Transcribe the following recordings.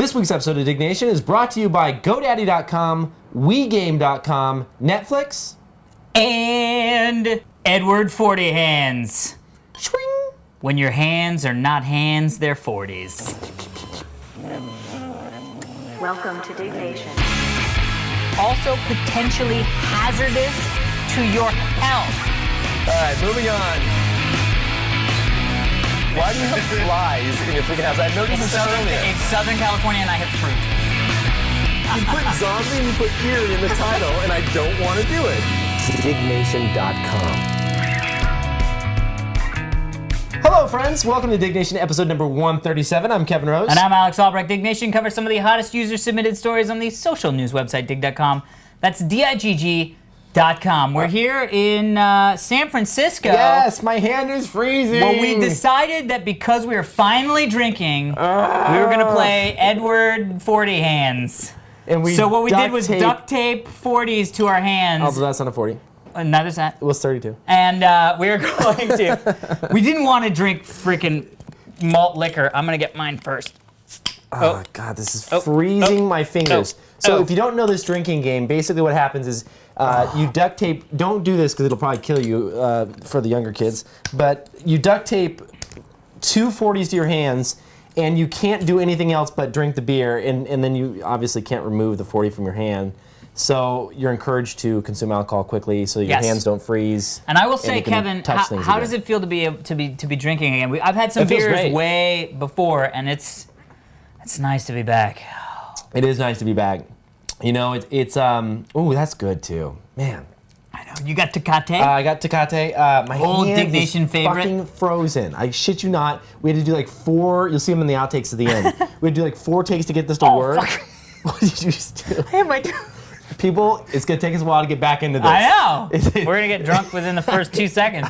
This week's episode of Diggnation is brought to you by GoDaddy.com, WeGame.com, Netflix, and Edward 40 Hands. Swing. When your hands are not hands, they're 40s. Welcome to Diggnation. Also potentially hazardous to your health. All right, moving on. Why do you have flies in your freaking house? I noticed this earlier. It's Southern California and I have fruit. You put zombie and you put eerie in the title, and I don't want to do it. Diggnation.com. Hello, friends. Welcome to Diggnation, episode number 137. I'm Kevin Rose. And I'm Alex Albrecht. Diggnation covers some of the hottest user-submitted stories on the social news website, dig.com. That's digg.com. We're here in San Francisco. Yes, my hand is freezing. Well, we decided that because we were finally drinking, we were going to play Edward 40 Hands. And so what we did was duct tape 40s to our hands. Oh, that's not a 40. Neither's that. It was 32. And we were going to. We didn't want to drink freaking malt liquor. I'm going to get mine first. Oh, God, this is freezing my fingers. So if you don't know this drinking game, basically what happens is you duct tape, don't do this because it'll probably kill you for the younger kids, but you duct tape 2 40s to your hands and you can't do anything else but drink the beer, and then you obviously can't remove the 40 from your hand. So you're encouraged to consume alcohol quickly so your hands don't freeze. And I will say, Kevin, how does it feel to be drinking again? I've had some beers way before, and it's nice to be back. It is nice to be back. You know, it's ooh, that's good too, man. I know. You got Tecate? I got Tecate. My old hand Diggnation is favorite. Fucking frozen. I shit you not. We had to do like 4. You'll see them in the outtakes at the end. We had to do like 4 takes to get this to work. Fuck. What did you just do? I have my. People, it's gonna take us a while to get back into this. I know. We're gonna get drunk within the first 2 seconds.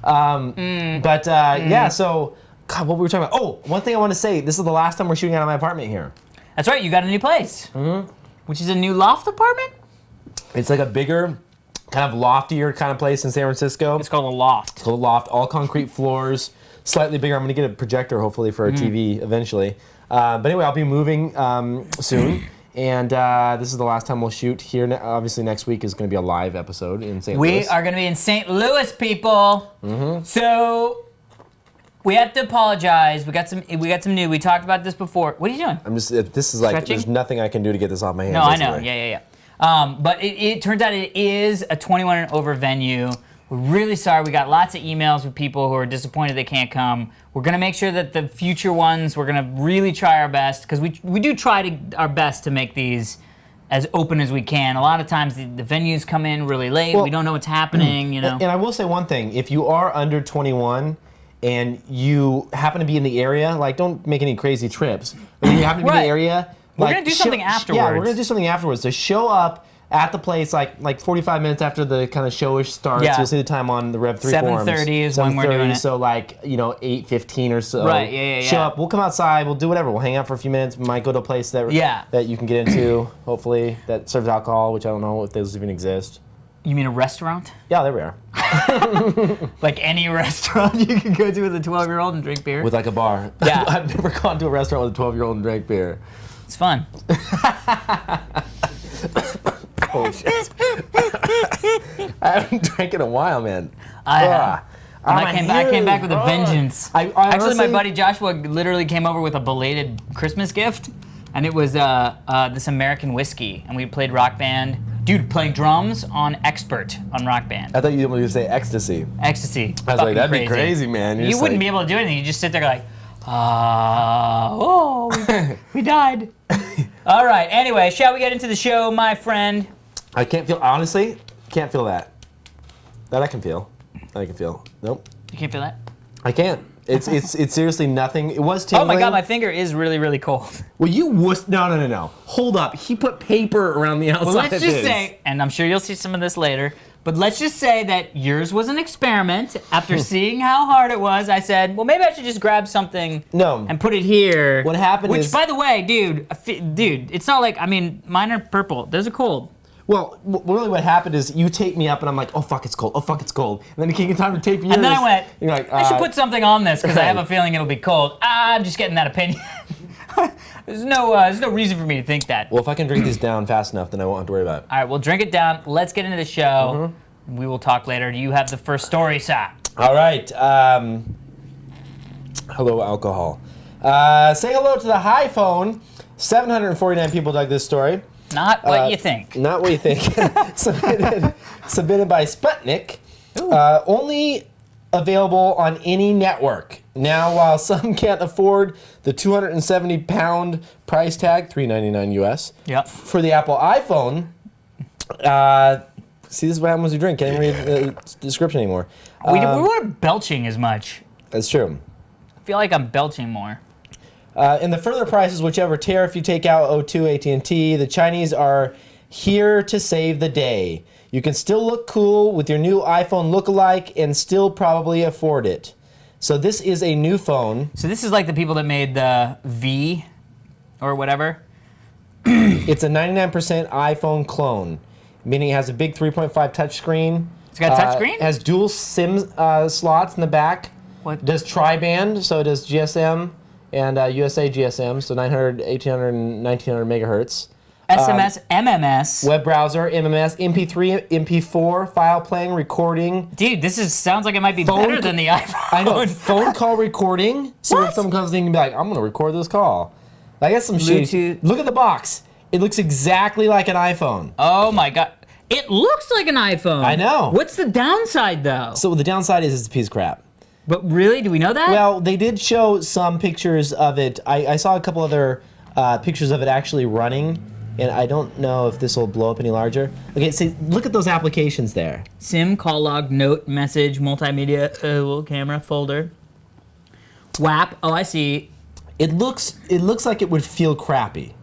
Yeah. So, God, what were we talking about? Oh, one thing I want to say. This is the last time we're shooting out of my apartment here. That's right. You got a new place. Mm-hmm. Which is a new loft apartment? It's like a bigger, kind of loftier kind of place in San Francisco. It's called a loft. It's called a loft, all concrete floors, slightly bigger. I'm going to get a projector, hopefully, for a TV eventually. But anyway, I'll be moving soon. And this is the last time we'll shoot here. Obviously, next week is going to be a live episode in St. Louis. We are going to be in St. Louis, people. Mm-hmm. So we have to apologize. We got some new. We talked about this before. What are you doing? I'm just. This is like stretching? There's nothing I can do to get this off my hands. No, I know. Yeah. But it turns out it is a 21 and over venue. We're really sorry. We got lots of emails with people who are disappointed they can't come. We're gonna make sure that the future ones, we're gonna really try our best, because we do try our best to make these as open as we can. A lot of times the venues come in really late. Well, we don't know what's happening. You know. And I will say one thing: if you are under 21. And you happen to be in the area, like, don't make any crazy trips. But if you happen to be in the area, we're gonna do something afterwards. Yeah, we're gonna do something afterwards. So show up at the place like 45 minutes after the kind of showish starts. Yeah. You'll see the time on the Rev 3 forums. 7:30 is when we're doing it. So 8:15 or so. Right. Yeah. Show up. We'll come outside. We'll do whatever. We'll hang out for a few minutes. We might go to a place that you can get into. Hopefully that serves alcohol, which I don't know if those even exist. You mean a restaurant? Yeah, there we are. Like any restaurant you can go to with a 12-year-old and drink beer? With like a bar. Yeah. I've never gone to a restaurant with a 12-year-old and drank beer. It's fun. Holy shit. I haven't drank in a while, man. I came back with a vengeance. Actually, my buddy Joshua literally came over with a belated Christmas gift, and it was this American whiskey, and we played Rock Band. Dude, playing drums on Expert on Rock Band. I thought you were going to say Ecstasy. Ecstasy. I was like, that'd be crazy, man. You wouldn't be able to do anything. You just sit there like, we died. All right, anyway, shall we get into the show, my friend? I can't feel, honestly, can't feel that. That I can feel. Nope. You can't feel that? I can't. It's seriously nothing. It was tingling. Oh my God, my finger is really, really cold. Well, you wuss. No. Hold up. He put paper around the outside. Well, let's just say, and I'm sure you'll see some of this later, but let's just say that yours was an experiment. After seeing how hard it was, I said, well, maybe I should just grab something and put it here. What happened is... Which, by the way, dude, it's not like, mine are purple. Those are cold. Well, really what happened is you taped me up and I'm like, oh fuck, it's cold. And then it came time to tape yours. And then I went, you're like, I should put something on this because I have a feeling it'll be cold. I'm just getting that opinion. There's no reason for me to think that. Well, if I can drink this down fast enough, then I won't have to worry about it. All right, we'll drink it down. Let's get into the show. We will talk later. You have the first story, Sa. All right. Hello, alcohol. Say hello to the iPhone. 749 people dug this story. Not what you think. Not what you think. Submitted by Sputnik. Only available on any network. Now, while some can't afford the 270-pound price tag, $399 US, for the Apple iPhone, see, this is what happens when you drink. Can't even read the description anymore. We weren't belching as much. That's true. I feel like I'm belching more. And the further prices, whichever tariff you take out, O2, AT&T, the Chinese are here to save the day. You can still look cool with your new iPhone lookalike and still probably afford it. So this is a new phone. So this is like the people that made the V or whatever? It's a 99% iPhone clone, meaning it has a big 3.5 touchscreen. It's got a touchscreen? It has dual SIM slots in the back. What? It does tri-band, so it does GSM and USA GSM, so 900, 1800, and 1900 megahertz. SMS, MMS. Web browser, MMS, MP3, MP4, file playing, recording. Dude, sounds like it might be better than the iPhone. I know, phone call recording. So if someone comes in, you can be like, I'm gonna record this call. I guess some shit. Bluetooth. Look at the box. It looks exactly like an iPhone. Oh my God. It looks like an iPhone. I know. What's the downside though? So the downside is it's a piece of crap. But really, do we know that? Well, they did show some pictures of it. I saw a couple other pictures of it actually running. And I don't know if this will blow up any larger. Okay, so look at those applications there. SIM, call log, note, message, multimedia, little camera, folder. WAP, oh I see. It looks like it would feel crappy.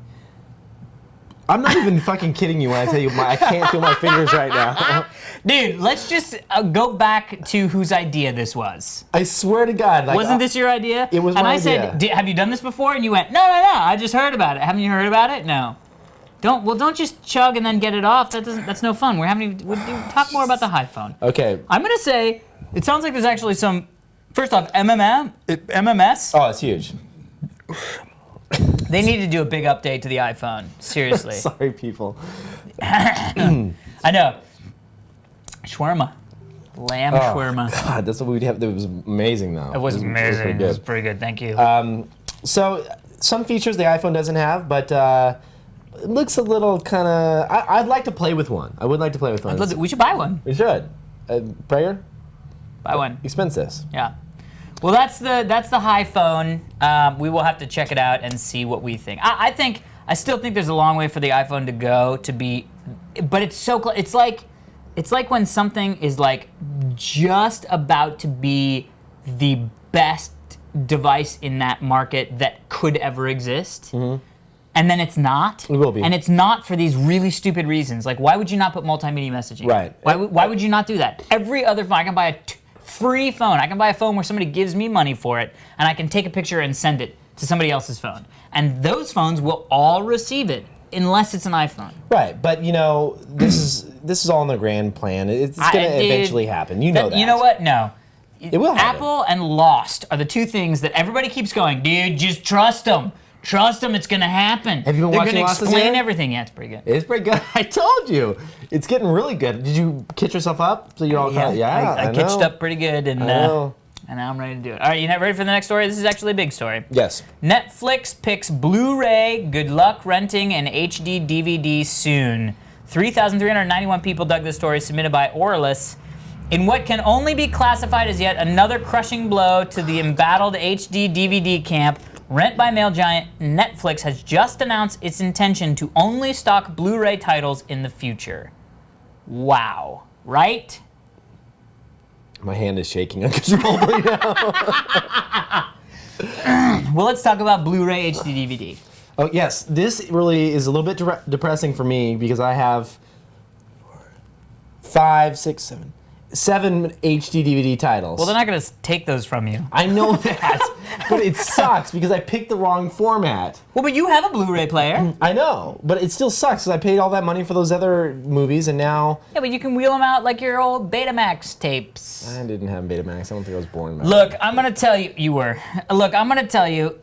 I'm not even fucking kidding you when I tell you I can't feel my fingers right now. Dude, let's just go back to whose idea this was. I swear to God. Like, Wasn't this your idea? It was and my I idea. said, have you done this before? And you went, no, I just heard about it. Haven't you heard about it? No. Don't just chug and then get it off. That's no fun. We'll talk more about the iPhone. Okay. I'm gonna say it sounds like there's actually some. First off, MMS. Oh, it's huge. They need to do a big update to the iPhone. Seriously. Sorry, people. I know. Shawarma. Lamb shawarma. God, that's what we'd have. That was amazing, though. It was amazing. It was pretty good. Thank you. So some features the iPhone doesn't have, but it looks a little kind of. I'd like to play with one. I would like to play with one. We should buy one. We should. Prayer? Buy one. Expenses. Yeah. Well, that's the iPhone. We will have to check it out and see what we think. I still think there's a long way for the iPhone to go to be, but it's so close. It's like when something is like just about to be the best device in that market that could ever exist. Mm-hmm. And then it's not. It will be. And it's not for these really stupid reasons. Like, why would you not put multimedia messaging? Right. Why would you not do that? Every other phone, I can buy a free phone. I can buy a phone where somebody gives me money for it, and I can take a picture and send it to somebody else's phone. And those phones will all receive it, unless it's an iPhone. Right, but you know, this is all in the grand plan. It's going to eventually happen. You know that. You know what? No. It will happen. Apple and Lost are the two things that everybody keeps going, dude, just trust them. Trust them, it's gonna happen. Have you been watching Lost this They're gonna explain year? everything. Yeah, it's pretty good. It's pretty good. I told you. It's getting really good. Did you catch yourself up? So you don't I catched up pretty good, and know. And now I'm ready to do it. All right, you not ready for the next story? This is actually a big story. Yes. Netflix picks Blu-ray. Good luck renting an HD DVD soon. 3,391 people dug this story, submitted by Orlis. In what can only be classified as yet another crushing blow to the embattled HD DVD camp, rent-by-mail giant Netflix has just announced its intention to only stock Blu-ray titles in the future. Wow. Right? My hand is shaking uncontrollably now. Well, let's talk about Blu-ray HD DVD. Oh, yes. This really is a little bit depressing for me because I have 7 HD DVD titles. Well, they're not going to take those from you. I know that, but it sucks because I picked the wrong format. Well, but you have a Blu-ray player. I know, but it still sucks because I paid all that money for those other movies and now... Yeah, but you can wheel them out like your old Betamax tapes. I didn't have Betamax. I don't think I was born in that. Look, I'm going to tell you... You were. Look, I'm going to tell you,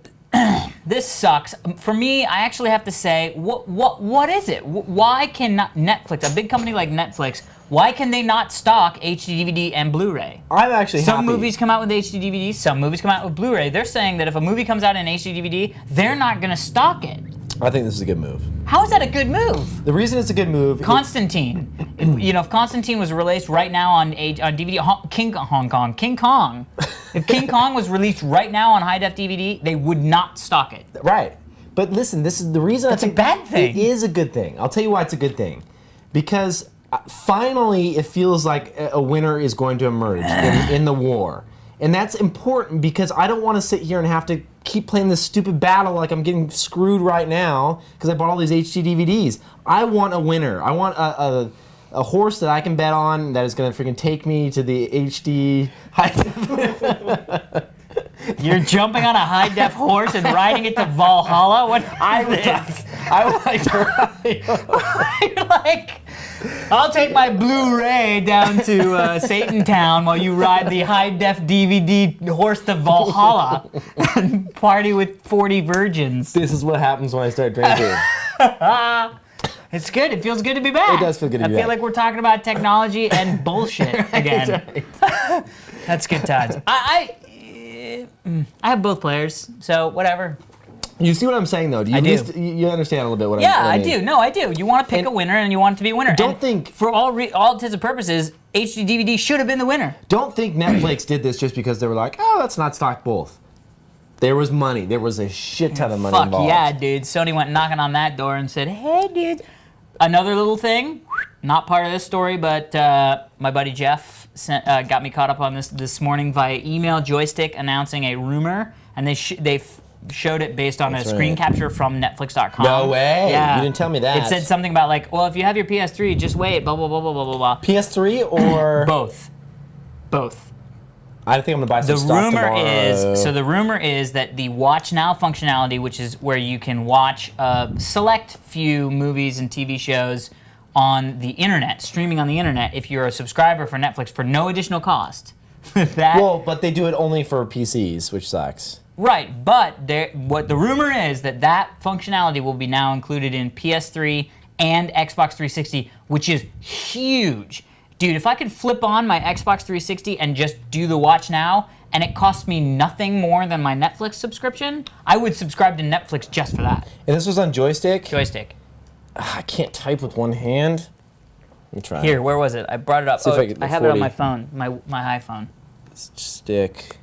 This sucks. For me, I actually have to say, what is it? Why can not Netflix, a big company like Netflix, why can they not stock HD DVD and Blu-ray? I'm actually Some happy. movies come out with HD DVD, some movies come out with Blu-ray. They're saying that if a movie comes out in HD DVD, they're not going to stock it. I think this is a good move. How is that a good move? The reason it's a good move. Constantine. If Constantine was released right now on DVD, King Kong. If King Kong was released right now on high def DVD, they would not stock it. Right. But listen, this is the reason. That's I think a bad thing. It is a good thing. I'll tell you why it's a good thing. Because finally, it feels like a winner is going to emerge in the war. And that's important because I don't want to sit here and have to keep playing this stupid battle like I'm getting screwed right now because I bought all these HD DVDs. I want a winner. I want a horse that I can bet on that is going to freaking take me to the HD high def. You're jumping on a high def horse and riding it to Valhalla? What is this? I would like to ride. You're like, I'll take my Blu-ray down to Satan Town while you ride the high def DVD horse to Valhalla and party with 40 virgins. This is what happens when I start drinking. It's good. It feels good to be back. It does feel good to be I feel back. like we're talking about technology and bullshit again. Right. That's good times. I have both players, so whatever. You see what I'm saying, though? I do. You understand a little bit what Yeah, I I mean. do. No, I do. You want to pick a winner, and you want it to be a winner. Don't And think- for all intents and purposes, HD DVD should have been the winner. Don't think Netflix did this just because they were like, oh, let's not stock both. There was money. There was a shit ton of money Fuck involved. yeah, dude. Sony went knocking on that door and said, hey, dude. Another little thing, not part of this story, but my buddy Jeff got me caught up on this morning via email. Joystick announcing a rumor, and they showed it based on That's a screen right. capture from Netflix.com. No way. Yeah. You didn't tell me that. It said something about like, well, if you have your PS3, just wait, blah, blah, blah, blah, blah, blah, blah. PS3 or... Both. I think I'm going to buy some The stock rumor tomorrow. the rumor is that the Watch Now functionality, which is where you can watch a select few movies and TV shows on the internet, streaming on the internet, if you're a subscriber for Netflix for no additional cost. Well, but they do it only for PCs, which sucks. Right, but what the rumor is that functionality will be now included in PS3 and Xbox 360, which is huge. Dude, if I could flip on my Xbox 360 and just do the Watch Now, and it cost me nothing more than my Netflix subscription, I would subscribe to Netflix just for that. And this was on joystick? Joystick. I can't type with one hand. Let me try. Here, where was it? I brought it up. See if I get I the have it on 40. my phone, my iPhone. Stick.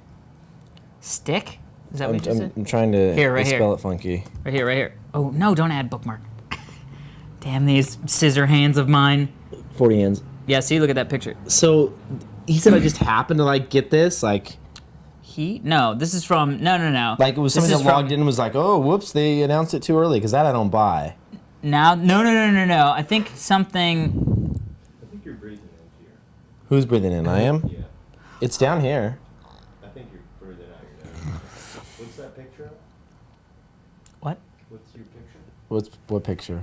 Stick? Is that what you said? I'm trying to Here, right spell here. it funky. Right here, right here. Oh, no, don't add bookmark. Damn these scissor hands of mine. 40 hands. Yeah, see, look at that picture. So he said I just happened to like get this, like No, this is from, no. it was This somebody is that logged in and was like, oh, whoops, they announced it too early, because that I don't buy. Now, no. I think something, I think you're breathing in here. Who's breathing in? I am? Yeah. It's down here. I think you're breathing out your nose. What's that picture of? what? What's your picture? What picture?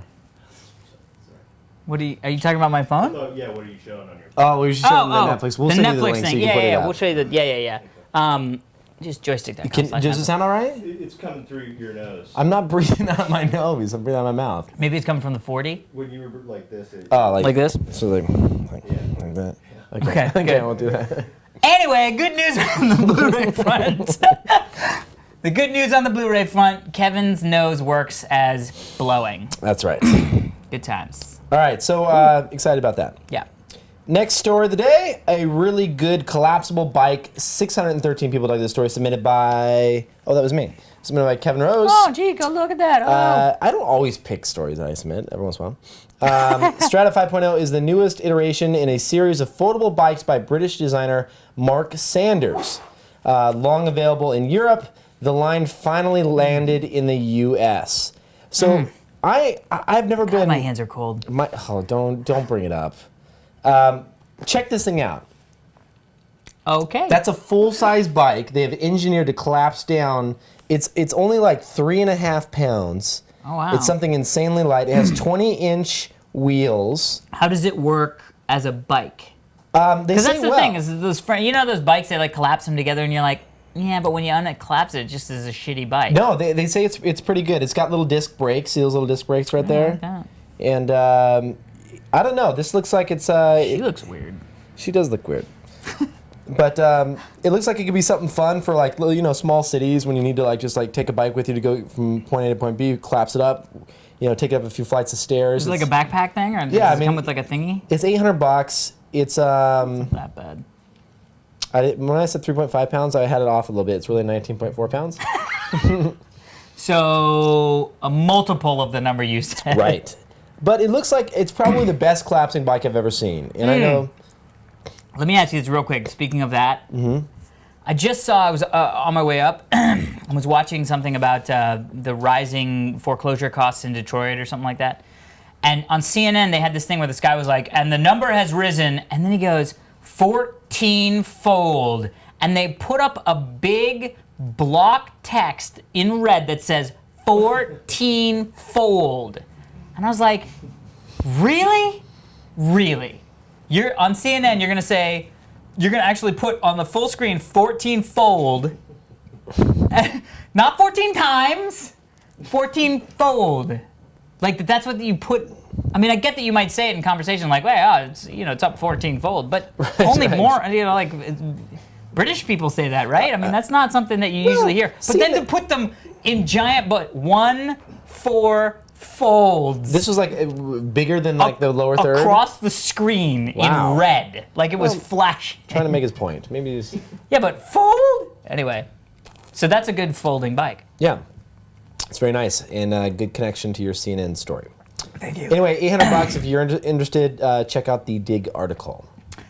Sorry. Are you talking about my phone? Oh, yeah, what are you showing on your Oh, we should show them the Netflix. We'll the send Netflix you the link thing. so you can Yeah, put it yeah, up. we'll show you the, just joystick.com. Does it sound all right? It's coming through your nose. I'm not breathing out my nose. I'm breathing out my mouth. Maybe it's coming from the 40? When you were like this, it, Oh, Like this? So like that. Okay, Okay, good. I won't do that. Anyway, good news on the Blu-ray front. The good news on the Blu-ray front, Kevin's nose works as blowing. That's right. Good times. All right, so excited about that. Yeah. Next story of the day, a really good collapsible bike. 613 people dug this story, submitted by, that was me. Submitted by Kevin Rose. Oh, gee, go look at that. Oh. I don't always pick stories that I submit, every once in a while. Strata 5.0 is the newest iteration in a series of foldable bikes by British designer Mark Sanders. Long available in Europe, the line finally landed in the US. So I've never been. My hands are cold. Don't bring it up. Check this thing out. Okay. That's a full-size bike. They have engineered to collapse down. It's only like 3.5 pounds. Oh, wow. It's something insanely light. It has 20-inch wheels. How does it work as a bike? They Because say that's the well. thing, is those bikes, they like collapse them together and you're like, Yeah, but when you unclaps it, it just is a shitty bike. No, they say it's pretty good. It's got little disc brakes. See those little disc brakes right there? Like that. And I don't know. This looks like it's. She looks weird. She does look weird. But it looks like it could be something fun for like small cities when you need to just take a bike with you to go from point A to point B. Collapse it up, take it up a few flights of stairs. Is it like a backpack thing, or yeah, does it come with like a thingy? It's $800. It's Not that bad. when I said 3.5 pounds, I had it off a little bit. It's really 19.4 pounds. So a multiple of the number you said. Right. But it looks like it's probably the best collapsing bike I've ever seen. And I know. Let me ask you this real quick. Speaking of that, I just saw, I was on my way up, I was watching something about the rising foreclosure costs in Detroit or something like that. And on CNN, they had this thing where this guy was like, and the number has risen, and then he goes, 14-fold. And they put up a big block text in red that says 14-fold. And I was like, really? Really? You're on CNN, you're gonna actually put on the full screen 14-fold, not 14 times, 14-fold. Like that's what you put. I mean, I get that you might say it in conversation, like, "Well, it's up 14-fold," but only more. British people say that, right? I mean, that's not something that you usually hear. But then to put them in giant, 1-4 folds. This was bigger than the lower third? Across the screen in red. Like it was flashing. Trying to make his point. Maybe he's... Yeah, but fold? Anyway, so that's a good folding bike. Yeah. It's very nice and a good connection to your CNN story. Thank you. Anyway, $800 if you're interested, check out the Dig article.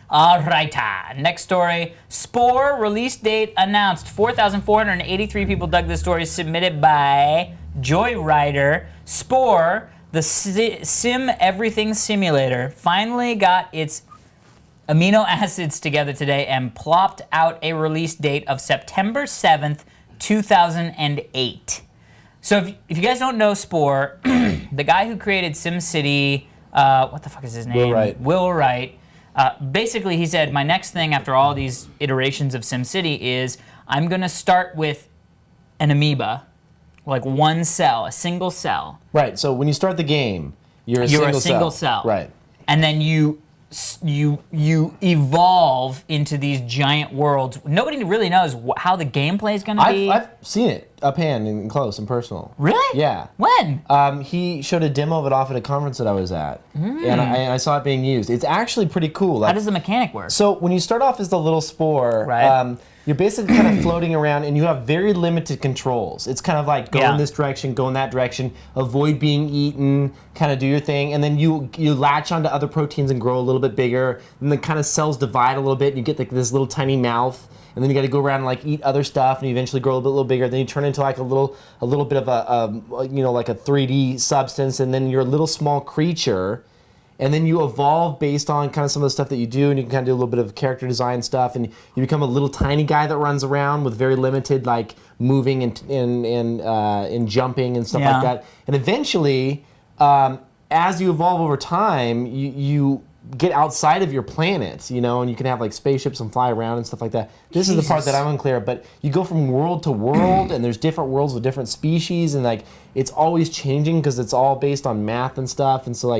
All right, next story. Spore release date announced. 4,483 people dug this story, submitted by Joyrider. Spore, the sim everything simulator, finally got its amino acids together today and plopped out a release date of September 7th, 2008. So if you guys don't know Spore, the guy who created SimCity, what the fuck is his name? Will Wright. Basically, he said, my next thing after all these iterations of SimCity is I'm going to start with an amoeba, like one cell, a single cell. Right, so when you start the game, you're a single cell. Right. And then you evolve into these giant worlds. Nobody really knows how the gameplay is going to be. I've seen it up hand and close and personal. Really? Yeah. When? He showed a demo of it off at a conference that I was at, and I saw it being used. It's actually pretty cool. How does the mechanic work? So when you start off as the little Spore, right. You're basically kind of floating around, and you have very limited controls. It's kind of like go in this direction, go in that direction, avoid being eaten, kind of do your thing, and then you latch onto other proteins and grow a little bit bigger. And the kind of cells divide a little bit, and you get this little tiny mouth. And then you got to go around and eat other stuff, and you eventually grow a little bigger. Then you turn into a little bit of a 3D substance, and then you're a little small creature. And then you evolve based on kind of some of the stuff that you do, and you can kind of do a little bit of character design stuff, and you become a little tiny guy that runs around with very limited moving and jumping and stuff like that. And eventually, as you evolve over time, you get outside of your planet, and you can have spaceships and fly around and stuff like that. This is the part that I'm unclear, but you go from world to world, and there's different worlds with different species, and it's always changing because it's all based on math and stuff, and so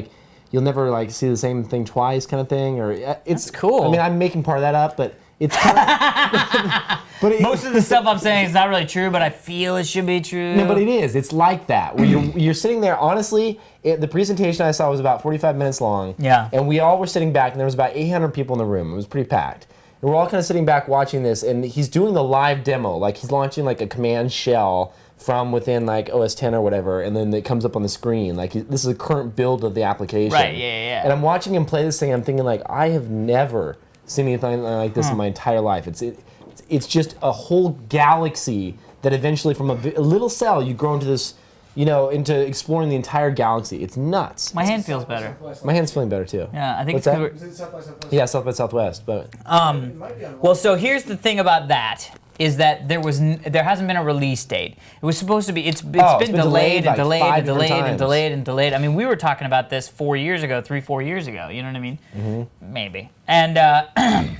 you'll never see the same thing twice, kind of thing. Or it's cool. I mean, I'm making part of that up, but it's kind of. Most of the stuff I'm saying is not really true, but I feel it should be true. No, but it is. It's like that. Where you're sitting there. Honestly, the presentation I saw was about 45 minutes long. Yeah. And we all were sitting back, and there was about 800 people in the room. It was pretty packed. And we're all kind of sitting back watching this, and he's doing the live demo. He's launching a command shell from within OS 10 or whatever, and then it comes up on the screen. This is a current build of the application. Right, yeah. And I'm watching him play this thing, I'm thinking I have never seen anything like this in my entire life. It's just a whole galaxy that eventually from a little cell you grow into this, into exploring the entire galaxy. It's nuts. My hand feels better. My hand's feeling better too. Yeah, I think What's it's that? Yeah, South by Southwest, but well, so here's the thing about that. is that there hasn't been a release date. It was supposed to be. It's been delayed and delayed and delayed and delayed and delayed. I mean, we were talking about this 4 years ago, 4 years ago. You know what I mean? Mm-hmm. Maybe. And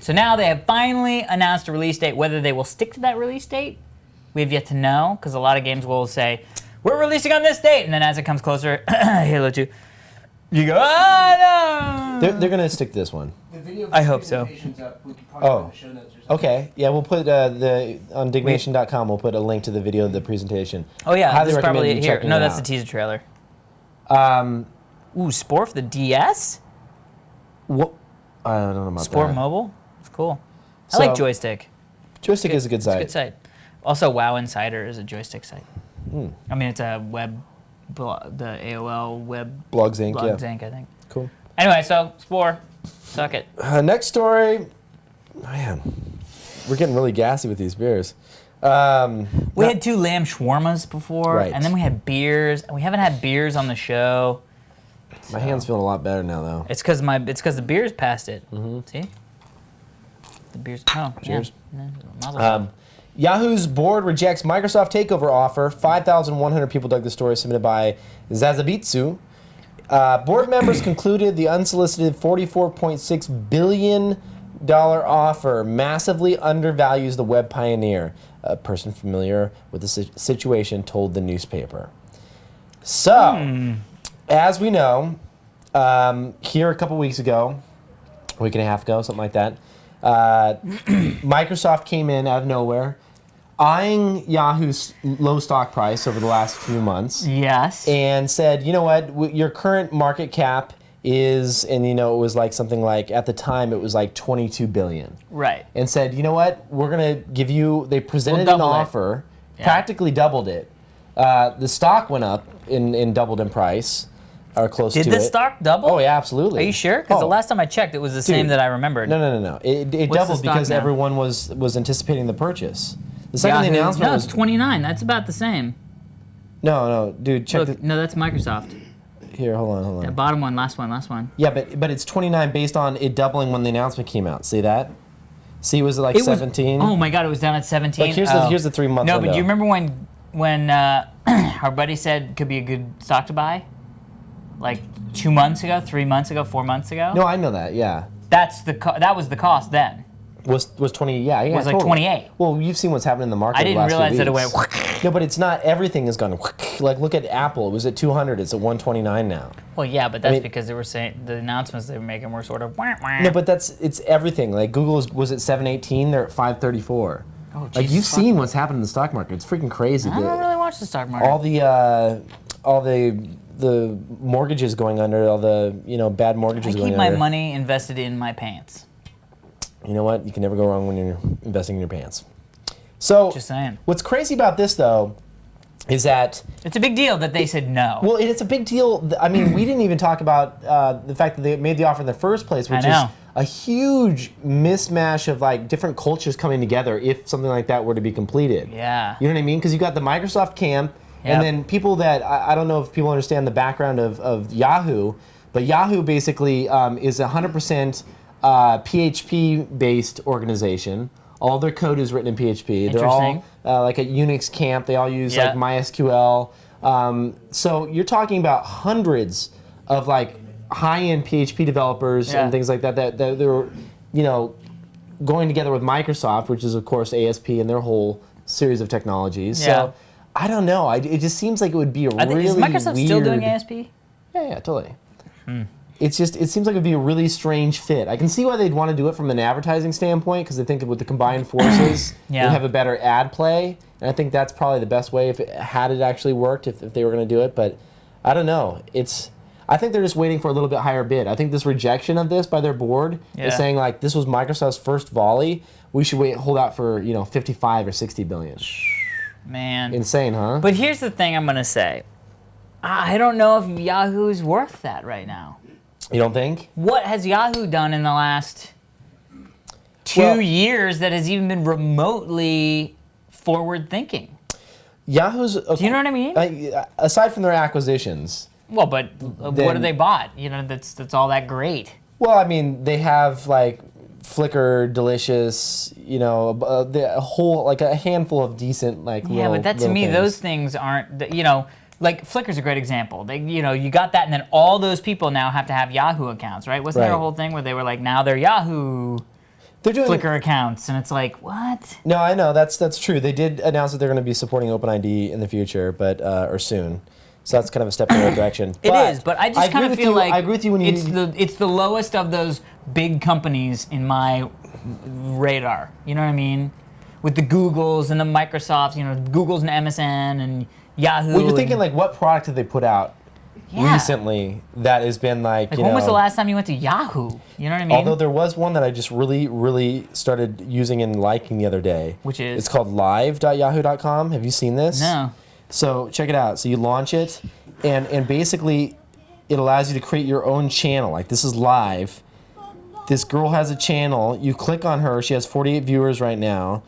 so now they have finally announced a release date. Whether they will stick to that release date, we have yet to know, because a lot of games will say, we're releasing on this date, and then as it comes closer, Halo 2, you go, oh no! They're gonna stick to this one. I hope so. Oh, okay. Yeah, we'll put on Diggnation.com. We'll put a link to the video of the presentation. Oh yeah, highly this is recommend probably you here. checking No, it that's out. the teaser trailer. Ooh, Spore for the DS? What? I don't know about Spore that. Mobile? It's cool. I So- like Joystick. Joystick is a good It's a site. good site. Also, WoW Insider is a Joystick site. I mean, it's a web, the AOL web. Blogs Inc. Blogs Yeah. Inc. I think. Cool. Anyway, so Spore, suck it. Next story. Man, we're getting really gassy with these beers. We had 2 lamb shawarmas before, Right. and then we had beers, and we haven't had beers on the show. My hand's feeling a lot better now, though. It's because the beers passed it. See? The beers. Oh, Cheers. Yeah. Mazel tov. Yahoo's board rejects Microsoft takeover offer. 5,100 people dug the story submitted by Zazabitsu. Board members concluded the unsolicited $44.6 billion offer massively undervalues the web pioneer. A person familiar with the situation told the newspaper. So, as we know, here a couple weeks ago, a week and a half ago, something like that, Microsoft came in out of nowhere, eyeing Yahoo's low stock price over the last few months, Yes. and said, you know what, your current market cap is, and it was like something like, at the time, it was like 22 billion. Right. And said, you know what, we're going to give you, they presented an double it. offer, Yeah. practically doubled it. The stock went up and doubled in price, or close to it. Did the stock double? Oh, yeah, absolutely. Are you sure? Because the Oh. last time I checked, it was the same that I remembered. No. It What's the doubled stock because now? everyone was anticipating the purchase. The second the Yahoo- announcement no, was... it's 29. That's about the same. No, dude, check Look, no, that's Microsoft. here, hold on. That bottom one, last one. Yeah, but it's 29 based on it doubling when the announcement came out. See that? See, was it like 17? Oh my God, it was down at 17. Like, here's the 3 month No, window. but do you remember when our buddy said it could be a good stock to buy? Like 2 months ago, 3 months ago, 4 months ago? No, I know that, yeah. That was the cost then. Was 20, yeah. It was like totally. 28. Well, you've seen what's happened in the market I the didn't last few realize that it weeks. went. No, but it's not, everything has gone, like look at Apple, it was at 200, it's at 129 now. Well, yeah, but that's mean- because they were saying the announcements they were making were sort of. No, but it's everything. Like Google was at 718, they're at 534. Oh, Like Jesus you've fuck. seen what's happened in the stock market. It's freaking crazy. I don't really watch the stock market. All the mortgages going under, all the bad I mortgages going keep my under. money invested in my pants. You know what? You can never go wrong when you're investing in your pants. So Just saying. what's crazy about this though is that It's a big deal that they said no. well, it's a big deal. I mean, we didn't even talk about the fact that they made the offer in the first place, which I is know. a huge mismatch of like different cultures coming together if something like that were to be completed. Yeah. You know what I mean? Because you got the Microsoft camp, Yep. and then people that I don't know if people understand the background of Yahoo, but Yahoo basically is a 100% PHP-based organization. All their code is written in PHP. They're all like a Unix camp. They all use like MySQL. So you're talking about hundreds of like high-end PHP developers and things like that that they're going together with Microsoft, which is of course ASP and their whole series of technologies. Yeah. So I don't know. It just seems like it would be a really Is Microsoft weird... still doing ASP? Yeah, totally. It seems like it would be a really strange fit. I can see why they'd want to do it from an advertising standpoint because they think with the combined forces, they'd have a better ad play. And I think that's probably the best way had it actually worked if they were going to do it. But I don't know. I think they're just waiting for a little bit higher bid. I think this rejection of this by their board is saying like this was Microsoft's first volley. We should hold out for 55 or 60 billion. Man. Insane, huh? But here's the thing I'm going to say. I don't know if Yahoo's worth that right now. You don't think? What has Yahoo done in the last 2 years that has even been remotely forward thinking? Yahoo's... Do you know what I mean? Aside from their acquisitions... Well, but what have they bought? That's all that great. Well, I mean, they have like Flickr, Delicious, you know, a whole, like a handful of decent, like, Yeah, but that to me, those things aren't, you know, like Flickr's a great example. They, you know, you got that, and then all those people now have to have Yahoo accounts, right? Wasn't there a whole thing where they were like, now they're Yahoo Flickr accounts, and it's like, what? No, I know, that's true. They did announce that they're going to be supporting OpenID in the future, but or soon. So that's kind of a step in the right direction. It is, but I just kind of feel like I agree with you when it's the lowest of those big companies in my radar. You know what I mean? With the Googles and the Microsofts, you know, Google's and MSN and Yahoo. Well, you're thinking like, what product did they put out recently that has been like, you know, when was the last time you went to Yahoo? You know what I mean? Although there was one that I just really started using and liking the other day. Which is? It's called live.yahoo.com. Have you seen this? No. So check it out. So you launch it, and basically it allows you to create your own channel. Like, this is live. This girl has a channel. You click on her. She has 48 viewers right now.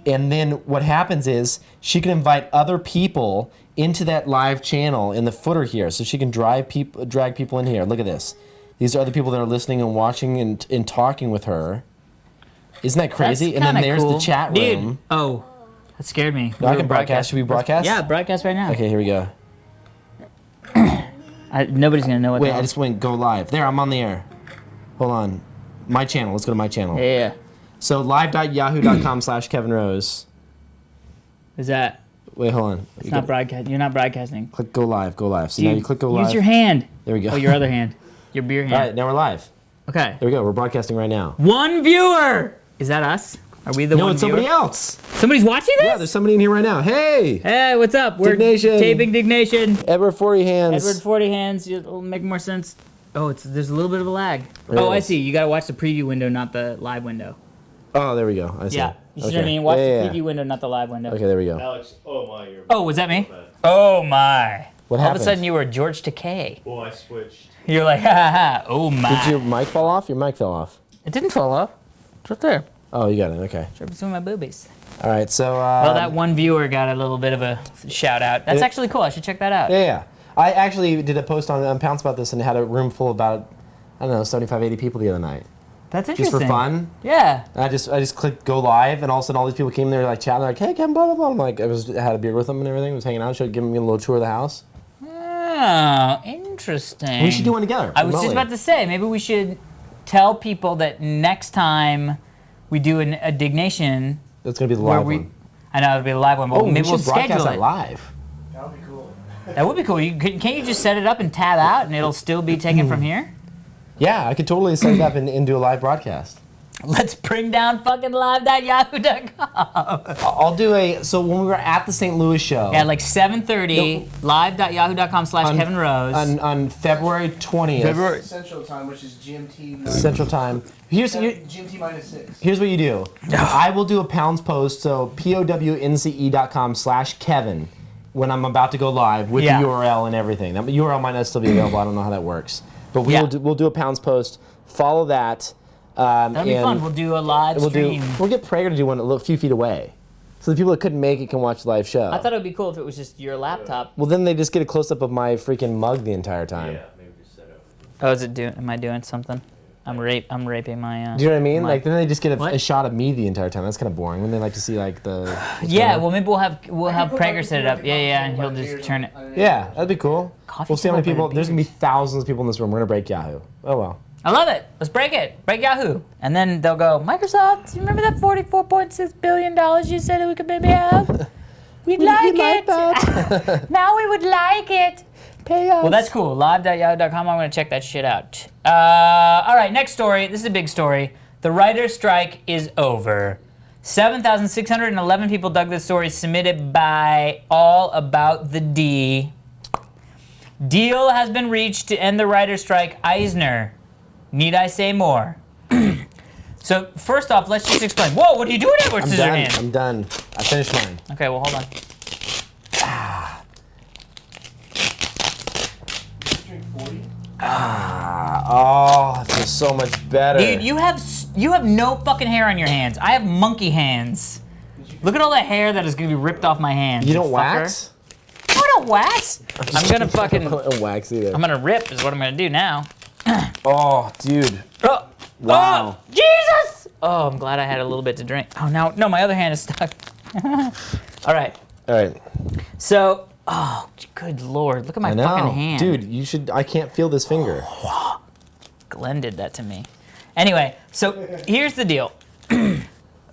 And then what happens is she can invite other people into that live channel in the footer here. So she can drag people in here. Look at this. These are other people that are listening and watching and talking with her. Isn't that crazy? That's and then there's cool. the chat room. Dude. Oh, that scared me. No, I can broadcast. Should we broadcast? Yeah, broadcast right now. Okay, here we go. Nobody's going to know what Wait, the I just went go live. There, I'm on the air. Hold on. My channel. Let's go to my channel. Yeah. So live.yahoo.com/Kevin Rose. Is that? Wait, hold on. It's not broadcast. You're not broadcasting. Click go live. Go live. So Dude, now you click go live. Use your hand. There we go. Oh, your other hand. Your beer hand. All right, now we're live. Okay. There we go. We're broadcasting right now. One viewer. Is that us? Are we the one? No, it's viewer? somebody else. Somebody's watching this? Yeah, there's somebody in here right now. Hey. Hey, what's up? We're Diggnation. taping Diggnation. Edward 40 hands. Edward 40 hands. It'll make more sense. Oh, there's a little bit of a lag. There Oh, it I is. see. You gotta watch the preview window, not the live window. Oh, there we go. I see. Yeah. You see Okay. what I mean? Watch Yeah, the yeah, preview window, not the live window. Okay, there we go. Alex, oh my, you're. Oh, was that me? Oh my. What All happened? of a sudden you were George Takei. Well, I switched. You're like, ha ha ha. Oh my. Did your mic fall off? Your mic fell off. It didn't fall off. It's right there. Oh, you got it. Okay. It's right between my boobies. All right. So. Well, that one viewer got a little bit of a shout out. That's actually cool. I should check that out. Yeah. I actually did a post on Pounce about this and had a room full of about, I don't know, 75, 80 people the other night. That's Just interesting. for fun. Yeah. And I just clicked go live, and all of a sudden all these people came there like chatting, like, hey, Kevin, blah blah blah. I'm like, I had a beer with them and everything. Was hanging out, giving me a little tour of the house. Oh, interesting. We should do one together. I was just remotely. about to say, maybe we should tell people that next time we do a Diggnation. That's gonna be the where live we, one. I know it'll be a live one, but Oh, maybe we we'll should broadcast schedule that it. live. That would be cool. That would be cool. Can't you just set it up and tab out, and it'll still be taken from here? Yeah, I could totally set it up and do a live broadcast. Let's bring down fucking live.yahoo.com. I'll do so when we were at the St. Louis show. Yeah, like 7:30, live.yahoo.com/Kevin Rose. On February 20th. Central Time, which is GMT. Central Time. GMT -6. Here's what you do. I will do a pounds post, so pownce.com/Kevin when I'm about to go live with the URL and everything. That URL might not still be available. I don't know how that works. But we'll do a pounds post. Follow that. That'll be fun. We'll do a live stream. We'll get Prager to do one a few feet away. So the people that couldn't make it can watch the live show. I thought it would be cool if it was just your laptop. Well, then they just get a close-up of my freaking mug the entire time. Yeah, maybe just set up. Oh, is it am I doing something? I'm raping my. Do you know what I mean? my- Like then they just get What? a shot of me the entire time. That's kind of boring. When they like to see like the. what's Yeah, going on. well maybe we'll have Prager set it up. Yeah, and he'll just turn it. Yeah, that'd be cool. Coffee We'll see how many table people. by the There's gonna be thousands of people in this room. We're gonna break Yahoo. Oh well. I love it. Let's break it. Break Yahoo. And then they'll go, Microsoft, you remember that $44.6 billion you said that we could maybe have? We'd like it. Now we would like it. Pay us. Well, that's cool. Live.yahoo.com. I'm going to check that shit out. All right, next story. This is a big story. The writer's strike is over. 7,611 people dug this story, submitted by All About the D. Deal has been reached to end the writer's strike. Eisner. Need I say more? So first off, let's just explain. Whoa, what are you doing, Edward I'm Scissorhands? done. I'm done. I finished mine. Okay, well, hold on. Drink 40. Oh, it feels so much better. Dude, you have no fucking hair on your hands. I have monkey hands. Look at all the hair that is gonna be ripped off my hands. You don't fucker. wax? No, I don't wax. I'm gonna fucking. I don't wax either. I'm gonna rip is what I'm gonna do now. Oh, dude. Oh, Wow. Oh, Jesus! Oh, I'm glad I had a little bit to drink. Oh, no, my other hand is stuck. All right. All right. So, oh, good Lord. Look at my fucking hand. Dude, you should. I can't feel this finger. Glenn did that to me. Anyway, so here's the deal.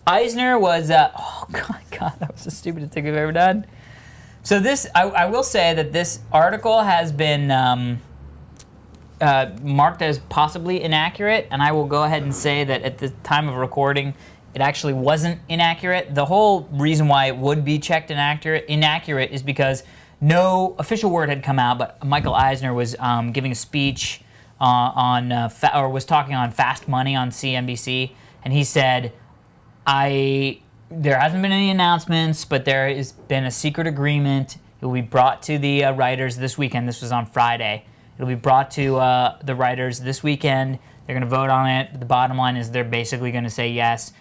Eisner was, oh God, that was the stupidest thing I've ever done. So this, I will say that this article has been marked as possibly inaccurate, and I will go ahead and say that at the time of recording, it actually wasn't inaccurate. The whole reason why it would be checked inaccurate is because no official word had come out, but Michael Eisner was giving a speech or was talking on Fast Money on CNBC, and he said, there hasn't been any announcements, but there has been a secret agreement. It will be brought to the writers this weekend. This was on Friday. It'll be brought to the writers this weekend. They're going to vote on it. The bottom line is they're basically going to say yes.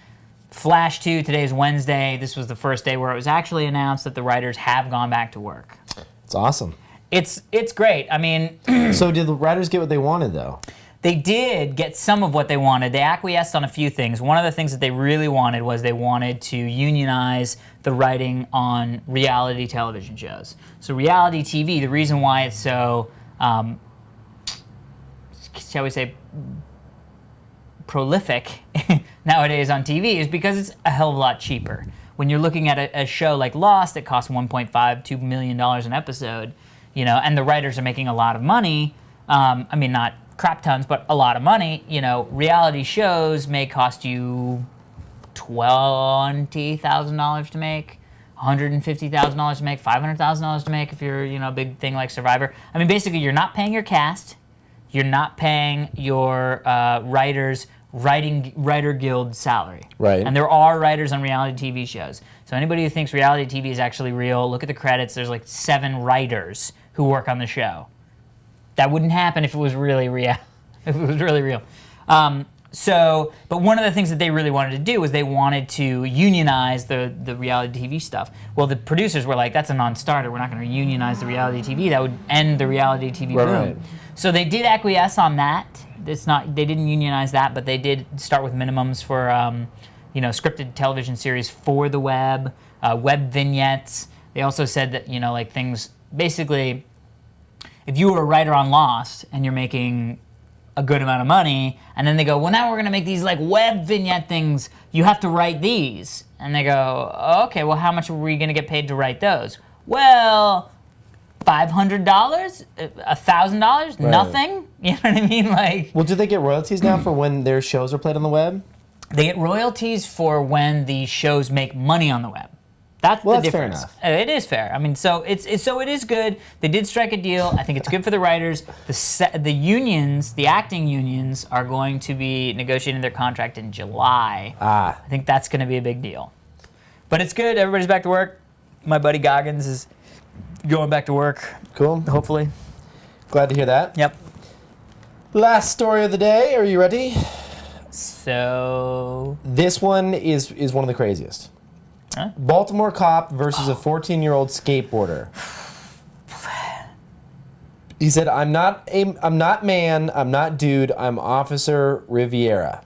Flash 2, today's Wednesday. This was the first day where it was actually announced that the writers have gone back to work. It's awesome. It's great. I mean... So did the writers get what they wanted, though? They did get some of what they wanted. They acquiesced on a few things. One of the things that they really wanted was they wanted to unionize the writing on reality television shows. So reality TV, the reason why it's so, shall we say, prolific nowadays on TV is because it's a hell of a lot cheaper. When you're looking at a show like Lost that costs $1.5–2 million an episode, you know, and the writers are making a lot of money. I mean, not crap tons, but a lot of money. You know, reality shows may cost you $20,000 to make, $150,000 to make, $500,000 to make if you're, you know, a big thing like Survivor. I mean, basically, you're not paying your cast, you're not paying your writer guild salary. Right. And there are writers on reality TV shows. So anybody who thinks reality TV is actually real, look at the credits. There's like 7 writers who work on the show. That wouldn't happen if it was really real. If it was really real. But one of the things that they really wanted to do was they wanted to unionize the reality TV stuff. Well, the producers were like, that's a non-starter. We're not going to unionize the reality TV. That would end the reality TV boom. Right. So they did acquiesce on that. They didn't unionize that, but they did start with minimums for you know, scripted television series for the web, web vignettes. They also said that, you know, like things basically. If you were a writer on Lost and you're making a good amount of money, and then they go, well, now we're going to make these like web vignette things, you have to write these. And they go, okay, well, how much are we going to get paid to write those? Well, $500? $1,000? Right. Nothing? You know what I mean? Like, Well, do they get royalties now for when their shows are played on the web? they get royalties for when the shows make money on the web. That's Well, the that's fair difference. enough. It is fair. I mean, so it is good. They did strike a deal. I think it's good for the writers. The unions, the acting unions, are going to be negotiating their contract in July. I think that's going to be a big deal. But it's good. Everybody's back to work. My buddy Goggins is going back to work. Cool. Hopefully. Glad to hear that. Yep. Last story of the day. Are you ready? So. This one is one of the craziest. Huh? Baltimore cop versus a 14-year-old skateboarder. He said, I'm not man, I'm not dude, I'm Officer Rivieri.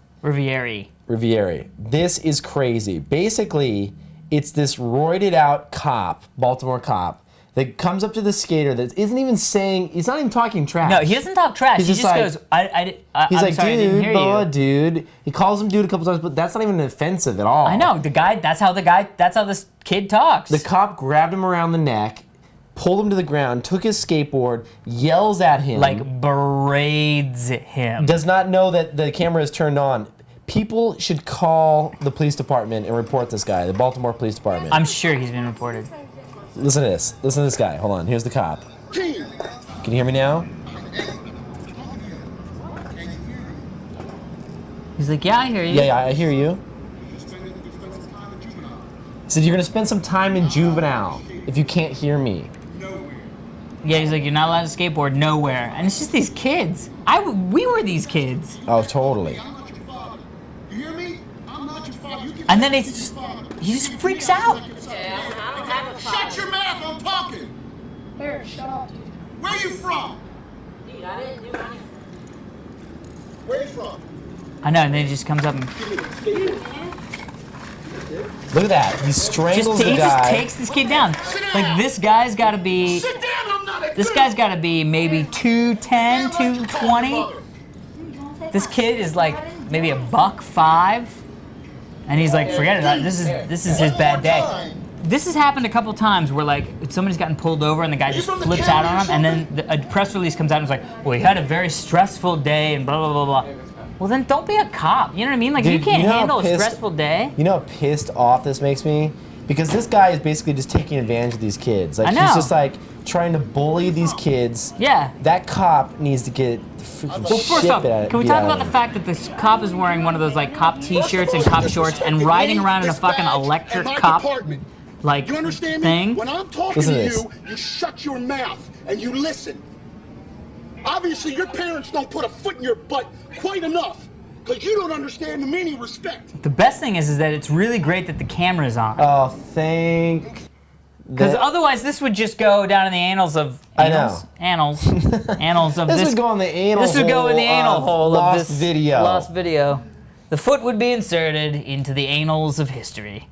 This is crazy. Basically, it's this roided out cop, Baltimore cop, that comes up to the skater that isn't even saying, he's not even talking trash. No, he doesn't talk trash. He's He just just like- goes, He's I'm like, sorry, I didn't dude, hear blah, you. dude. He calls him dude a couple times, but that's not even offensive at all. I know. That's how this kid talks. The cop grabbed him around the neck, pulled him to the ground, took his skateboard, yells at him. Like braids him. Does not know that the camera is turned on. People should call the police department and report this guy, the Baltimore Police Department. I'm sure he's been reported. Listen to this. Listen to this guy. Hold on. Here's the cop. Can you hear me now? He's like, yeah, I hear you. Yeah, I hear you. He said, you're going to spend some time in juvenile if you can't hear me. Yeah, he's like, you're not allowed to skateboard nowhere. And it's just these kids. We were these kids. Oh, totally. And then he just freaks out. Shut your mouth, I'm talking! Here, shut up, dude. Where you from? Dude, I didn't do anything. Where you from? I know, and then he just comes up and Look at that. He strangles the he guy. just takes this kid down. Like this guy's got to be. Sit down, I'm not a This kid. guy's got to be maybe 210, 220. This kid is like maybe $105, and he's like, forget it. This is his bad day. This has happened a couple times where like somebody's gotten pulled over and the guy just flips out on him, and then a press release comes out and it's like, well, he had a very stressful day and blah blah blah blah. Well, then don't be a cop. You know what I mean? Like, Dude, you can't you know how handle a pissed- stressful day. You know how pissed off this makes me? Because this guy is basically just taking advantage of these kids. Like I know. he's just like trying to bully these kids. Yeah. That cop needs to get the freaking Well, first shit off, out of can we talk about the fact that this cop is wearing one of those like cop T-shirts and cop shorts and riding around in a fucking electric cop like You understand me? thing? When I'm talking Listen to to you, you shut your mouth and you listen. Obviously, your parents don't put a foot in your butt quite enough, because you don't understand the meaning of respect. The best thing is that it's really great that the camera's on. Oh, thank. Because otherwise, this would just go down in the annals of I know. annals of This this. would go in the anal. This would go in the anal hole of lost this video. lost video. The foot would be inserted into the annals of history.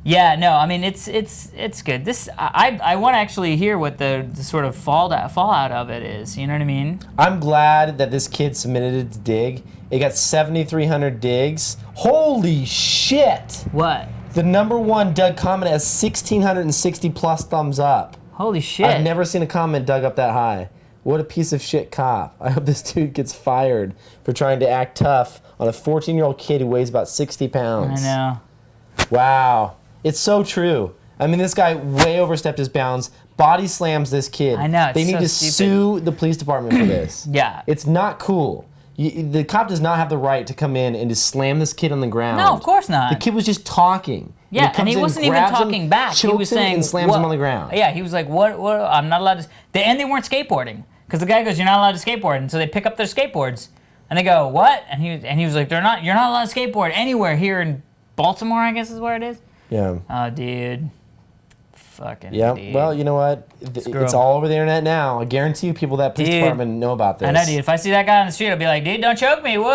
Yeah, no, I mean it's good. This I want to actually hear what the sort of fallout of it is. You know what I mean? I'm glad that this kid submitted it to Dig. It got 7,300 digs. Holy shit! What? The #1 Doug comment has 1,660 plus thumbs up. Holy shit! I've never seen a comment dug up that high. What a piece of shit cop. I hope this dude gets fired for trying to act tough on a 14-year-old kid who weighs about 60 pounds. I know. Wow. It's so true. I mean, this guy way overstepped his bounds, body slams this kid. I know, it's They need so to stupid. sue the police department for this. Yeah. It's not cool. The cop does not have the right to come in and just slam this kid on the ground. No, of course not. The kid was just talking. Yeah, comes and he in, wasn't even grabs him, talking back. He chokes was him, saying and slams what? him on the ground. Yeah, he was like, "What? I'm not allowed to." And they weren't skateboarding because the guy goes, "You're not allowed to skateboard," and so they pick up their skateboards, and they go, "What?" And he was like, "You're not allowed to skateboard anywhere here in Baltimore, I guess is where it is." Yeah. Oh, dude. Fucking. Yeah. Dude. Well, you know what? Screw It's 'em. all over the internet now. I guarantee you, people that police Dude. department know about this. I know, dude. If I see that guy on the street, I'll be like, "Dude, don't choke me! Whoa,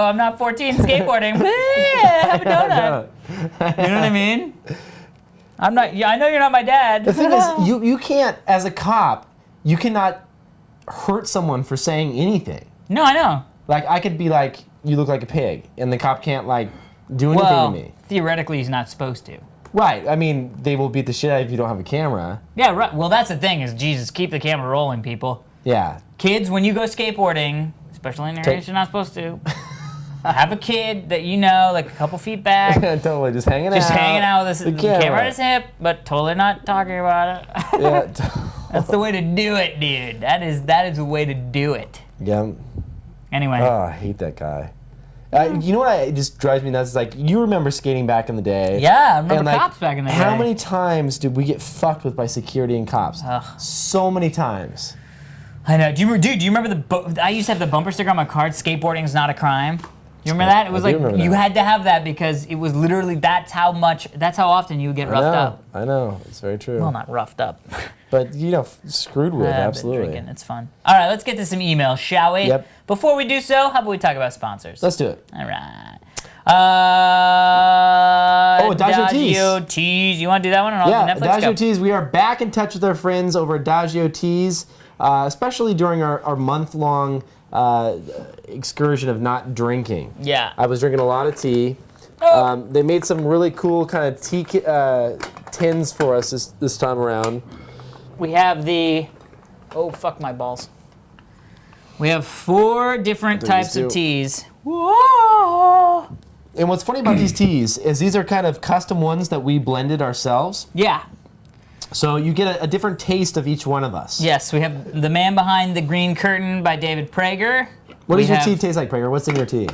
I'm not 14 skateboarding. Have a donut." You know what I mean? I'm not. Yeah, I know you're not my dad. The thing is, you can't, as a cop, you cannot hurt someone for saying anything. No, I know. Like, I could be like, you look like a pig, and the cop can't, like, do anything Well, to me. theoretically, he's not supposed to. Right. I mean, they will beat the shit out of you if you don't have a camera. Yeah, right. Well, that's the thing is, Jesus, keep the camera rolling, people. Yeah. Kids, when you go skateboarding, especially in areas you're not supposed to, have a kid that you know, like a couple feet back, Totally. Just hanging out. just hanging out with The the camera at his hip, but totally not talking about it. Yeah. That's the way to do it, dude. That is the way to do it. Yeah. Anyway. Oh, I hate that guy. You know what it just drives me nuts? Is like, you remember skating back in the day. Yeah, I remember and, like, cops back in the day. How many times did we get fucked with by security and cops? Ugh. So many times. I know. Do you remember I used to have the bumper sticker on my card, skateboarding is not a crime. You remember that? It was I do like, remember you that. had to have that because it was literally, that's how often you would get roughed up. I know. It's very true. Well, not roughed up. But, you know, screwed with, I've been absolutely. drinking. It's fun. All right, let's get to some emails, shall we? Yep. Before we do so, how about we talk about sponsors? Let's do it. All right. Adagio Tees. You want to do that one? And I'll Yeah, do Netflix? Adagio Go. Tees. We are back in touch with our friends over at Adagio Tees, especially during our month-long excursion of not drinking. Yeah. I was drinking a lot of tea. They made some really cool kind of tea tins for us this time around. We have the, oh, fuck my balls. We have 4 different types of teas. Whoa! And what's funny about these teas is these are kind of custom ones that we blended ourselves. Yeah. So you get a different taste of each one of us. Yes, we have The Man Behind the Green Curtain by David Prager. What We does your have- tea taste like, Prager? What's in your tea?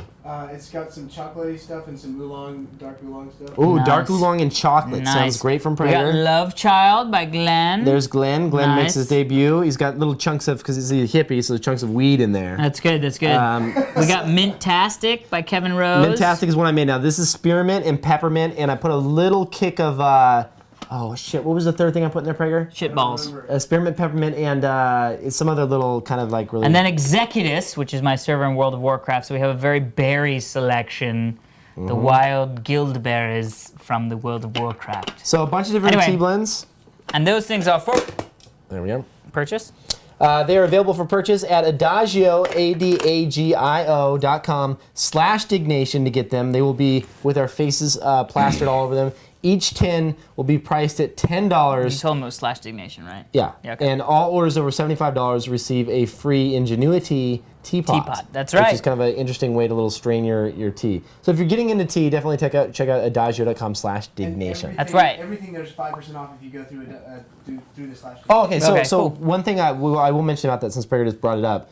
It's got some chocolatey stuff and some oolong, dark oolong stuff. Ooh, Nice. dark oolong and chocolate. Nice. Sounds great from We got Prager. Love Child by Glenn. There's Glenn. Glenn makes his Nice. debut. He's got little chunks of, because he's a hippie, so there's chunks of weed in there. That's good, that's good. We got Mintastic by Kevin Rose. Mintastic is one I made now. This is spearmint and peppermint, and I put a little kick of Oh shit! What was the third thing I put in there, Prager? Shit balls. Spearmint peppermint and some other little kind of like really. And then Executus, which is my server in World of Warcraft. So we have a very berry selection. The wild guild berries from the World of Warcraft. So a bunch of different tea blends. And those things are for There we go. purchase. They are available for purchase at Adagio, ADAGIO.com/Diggnation to get them. They will be with our faces plastered all over them. Each tin will be priced at $10. You told them it was /Diggnation, right? Yeah. Okay. And all orders over $75 receive a free Ingenuity teapot. Teapot, that's right. Which is kind of an interesting way to little strain your tea. So if you're getting into tea, definitely check out Adagio.com/Diggnation. That's right. Everything there's 5% off if you go through through the slash. Oh, okay. So, Okay, so cool. one thing I will mention about that since Prager just brought it up.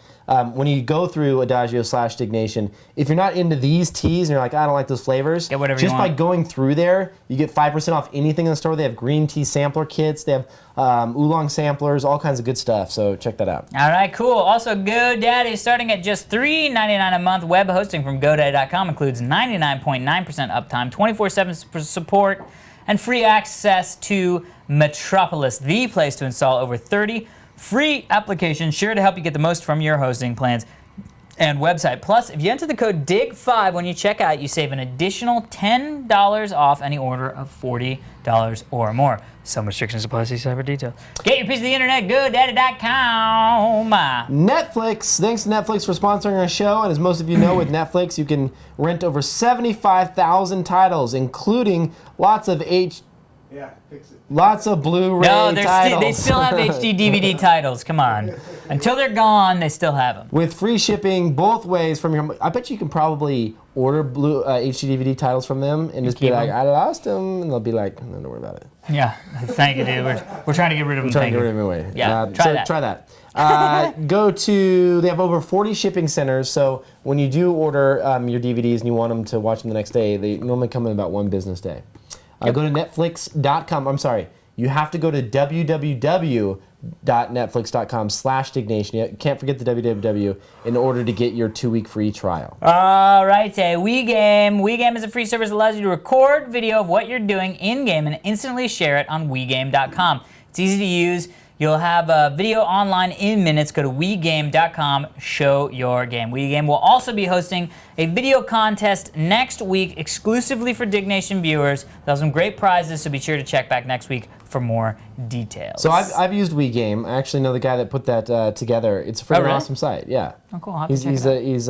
When you go through Adagio/Diggnation, if you're not into these teas and you're like, I don't like those flavors, Get whatever you just by want. going through there, you get 5% off anything in the store. They have green tea sampler kits. They have oolong samplers, all kinds of good stuff. So check that out. All right, cool. Also, GoDaddy is starting at just $3.99 a month. Web hosting from GoDaddy.com includes 99.9% uptime, 24/7 support, and free access to Metropolis, the place to install over 30 free applications sure to help you get the most from your hosting plans and website. Plus, if you enter the code DIG5 when you check out, you save an additional $10 off any order of $40 or more. Some restrictions apply. See site for details. Get your piece of the internet, GoDaddy.com. Netflix. Thanks to Netflix for sponsoring our show. And as most of you know, with Netflix, you can rent over 75,000 titles, including lots of Yeah, fix it. lots of Blu-ray No, titles. they still have HD DVD titles. Come on. Until they're gone, they still have them. With free shipping both ways from your. I bet you can probably order HD DVD titles from them and just be keep like, them? I lost them, and they'll be like, no, don't worry about it. Yeah, thank you, dude. We're trying to get rid of them. Trying to Thank get you. rid of them away. Yeah, try that. Try that. Go to. They have over 40 shipping centers. So when you do order your DVDs and you want them to watch them the next day, they normally come in about one business day. Go to Netflix.com. I'm sorry. You have to go to www.netflix.com/Diggnation. You can't forget the www in order to get your 2-week free trial. All right, WeGame. WeGame is a free service that allows you to record video of what you're doing in-game and instantly share it on WeGame.com. It's easy to use. You'll have a video online in minutes. Go to WeGame.com, show your game. WeGame will also be hosting a video contest next week exclusively for Diggnation viewers. They'll have some great prizes, so be sure to check back next week for more details. So I've used WeGame. I actually know the guy that put that together. It's a freaking really? awesome site. Yeah. Oh, cool. I'll have to check it out. He's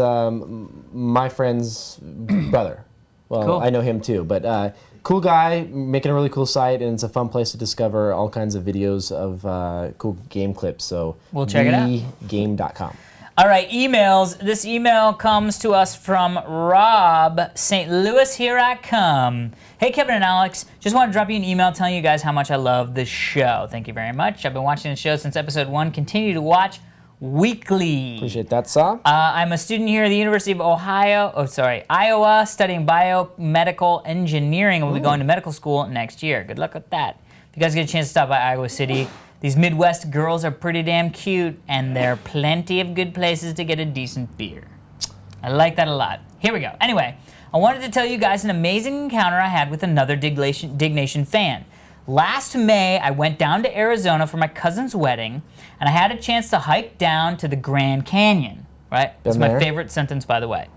my friend's brother. Well, Cool. I know him too, but cool guy, making a really cool site, and it's a fun place to discover all kinds of videos of cool game clips. So We'll check it out. WeGame.com. All right, emails. This email comes to us from Rob, St. Louis. Here I come. Hey, Kevin and Alex. Just want to drop you an email telling you guys how much I love the show. Thank you very much. I've been watching the show since episode 1. Continue to watch weekly. Appreciate that, Saw. I'm a student here at the University of Iowa, studying biomedical engineering, and will be going to medical school next year. Good luck with that. If you guys get a chance to stop by Iowa City, these Midwest girls are pretty damn cute, and there are plenty of good places to get a decent beer. I like that a lot. Here we go. Anyway, I wanted to tell you guys an amazing encounter I had with another Diggnation fan. Last May, I went down to Arizona for my cousin's wedding, and I had a chance to hike down to the Grand Canyon, right? That's my favorite sentence, by the way.